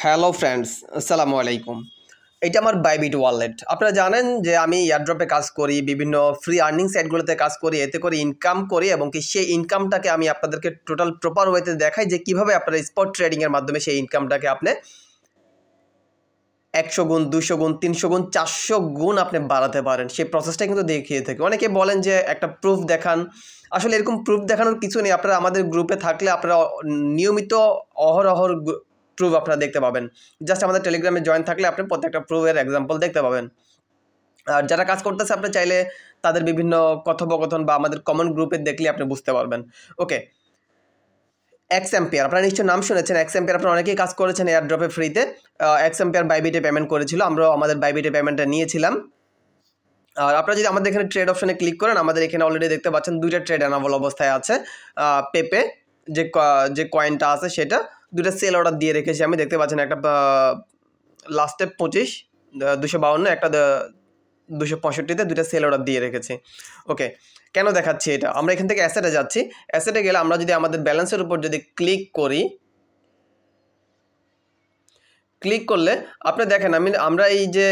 Hello friends, আসসালামু আলাইকুম। এটা আমার বাইবিট ওয়ালেট। আপনারা জানেন যে আমি এয়ারড্রপে কাজ করি, বিভিন্ন ফ্রি আর্নিং সাইটগুলোতে কাজ করি, এতে করে ইনকাম করি এবং কি সেই ইনকামটাকে আমি আপনাদেরকে টোটাল প্রপার ওয়েতে দেখাই যে কীভাবে আপনারা স্পট ট্রেডিংয়ের মাধ্যমে সেই ইনকামটাকে আপনি 100 গুণ, 200 গুণ, 300 গুণ, 400 গুণ আপনি বাড়াতে পারেন। সেই প্রসেসটা কিন্তু দেখিয়ে থাকি। অনেকে বলেন যে একটা প্রুফ দেখান। আসলে এরকম প্রুফ দেখানোর কিছু নেই। আপনারা আমাদের গ্রুপে থাকলে আপনারা নিয়মিত অহরহর প্রুফ আপনারা দেখতে পাবেন। জাস্ট আমাদের টেলিগ্রামে জয়েন থাকলে আপনি প্রত্যেকটা প্রুফের এক্সাম্পল দেখতে পাবেন। আর যারা কাজ করতেছে আপনি চাইলে তাদের বিভিন্ন কথোপকথন বা আমাদের কমন গ্রুপে দেখলে আপনি বুঝতে পারবেন। ওকে, এক্স এম্পিয়ার আপনারা নিশ্চয়ই নাম শুনেছেন। এক্স এম্পিয়ার আপনারা অনেকেই কাজ করেছেন এয়ারড্রপে ফ্রিতে। এক্স এম্পিয়ার বাইবিটে পেমেন্ট করেছিল, আমরাও আমাদের বাইবিটে পেমেন্টটা নিয়েছিলাম। আর আপনারা যদি আমাদের এখানে ট্রেড অপশনে ক্লিক করেন, আমাদের এখানে অলরেডি দেখতে পাচ্ছেন দুইটা ট্রেড অ্যানাবল অবস্থায় আছে। পেপে যে কয়েনটা আছে সেটা দুইটা সেল অর্ডার দিয়ে রেখেছি আমি, দেখতে পাচ্ছেন একটা লাস্টে 25 252, একটা 265-তে দুইটা সেল অর্ডার দিয়ে রেখেছি। ওকে, কেন দেখাচ্ছি এটা? আমরা এখান থেকে অ্যাসেটে যাচ্ছি। অ্যাসেটে গেলে আমরা যদি আমাদের ব্যালেন্সের উপর যদি ক্লিক করি, ক্লিক করলে আপনি দেখেন আমরা এই যে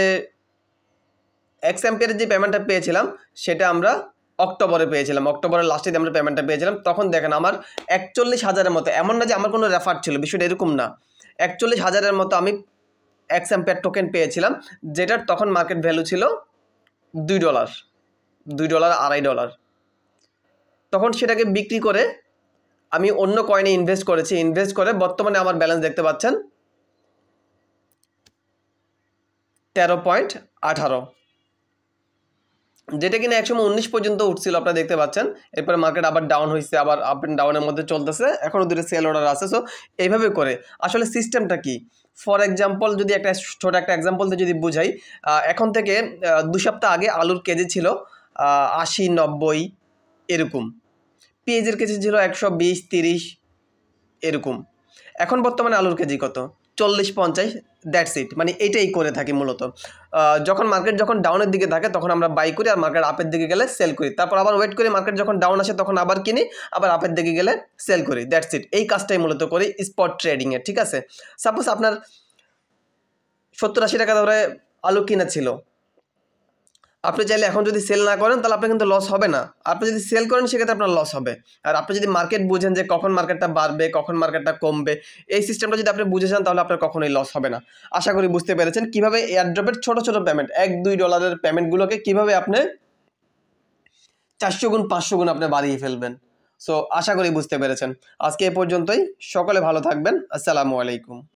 এক্স এম্পিয়ারের যে পেমেন্টটা পেয়েছিলাম সেটা আমরা অক্টোবরে পেয়েছিলাম। অক্টোবরের লাস্টে আমরা পেমেন্টটা পেয়েছিলাম। তখন দেখেন আমার 41,000-এর মতো, এমন না যে আমার কোনো রেফার ছিল, বিষয়টা এরকম না। 41,000-এর মতো আমি এক্স এম্পিয়ার টোকেন পেয়েছিলাম, যেটার তখন মার্কেট ভ্যালু ছিল $2, $2.50। তখন সেটাকে বিক্রি করে আমি অন্য কয়েনে ইনভেস্ট করেছি। ইনভেস্ট করে বর্তমানে আমার ব্যালেন্স দেখতে পাচ্ছেন 13.18, যেটা কিনা একসময় 19 পর্যন্ত উঠছিল, আপনারা দেখতে পাচ্ছেন। এরপরে মার্কেট আবার ডাউন হয়েছে, আবার আপ অ্যান্ড ডাউনের মধ্যে চলতেছে। এখনও দুটো সেল অর্ডার আছে। সো এইভাবে করে আসলে সিস্টেমটা কি, ফর এক্সাম্পল যদি একটা ছোটো একটা এক্সাম্পল দিয়ে যদি বুঝাই, এখন থেকে 2 সপ্তাহ আগে আলুর কেজি ছিল 80-90 এরকম, পেঁয়াজের কেজি ছিল 120-30 এরকম। এখন বর্তমানে আলুর কেজি কত? 40-50। That's it. মানে এটাই করে থাকি মূলত। যখন মার্কেট যখন ডাউনের দিকে থাকে তখন আমরা বাই করি, আর মার্কেট আপের দিকে গেলে সেল করি। তারপর আবার ওয়েট করি, মার্কেট যখন ডাউন আসে তখন আবার কিনি, আবার আপের দিকে গেলে সেল করি। That's it. এই কাজটাই মূলত করি স্পট ট্রেডিংয়ে, ঠিক আছে? সাপোজ আপনার 70-80 টাকা ধরে আলু কিনা ছিল, আপনি চাইলে এখন যদি সেল না করেন তাহলে আপনার কিন্তু লস হবে না। আপনি যদি সেল করেন সেক্ষেত্রে আপনার লস হবে। আর আপনি যদি মার্কেট বুঝেন যে কখন মার্কেটটা বাড়বে, কখন মার্কেটটা কমবে, এই সিস্টেমটা যদি আপনি বুঝে যান তাহলে আপনার কখনোই লস হবে না। আশা করি বুঝতে পেরেছেন কীভাবে এয়ারড্রপের ছোটো ছোটো পেমেন্ট, $1-2 পেমেন্টগুলোকে কীভাবে আপনি 400 গুণ 500 গুণ আপনি বাড়িয়ে ফেলবেন। সো আশা করি বুঝতে পেরেছেন। আজকে এ পর্যন্তই। সকলে ভালো থাকবেন। আসসালামু আলাইকুম।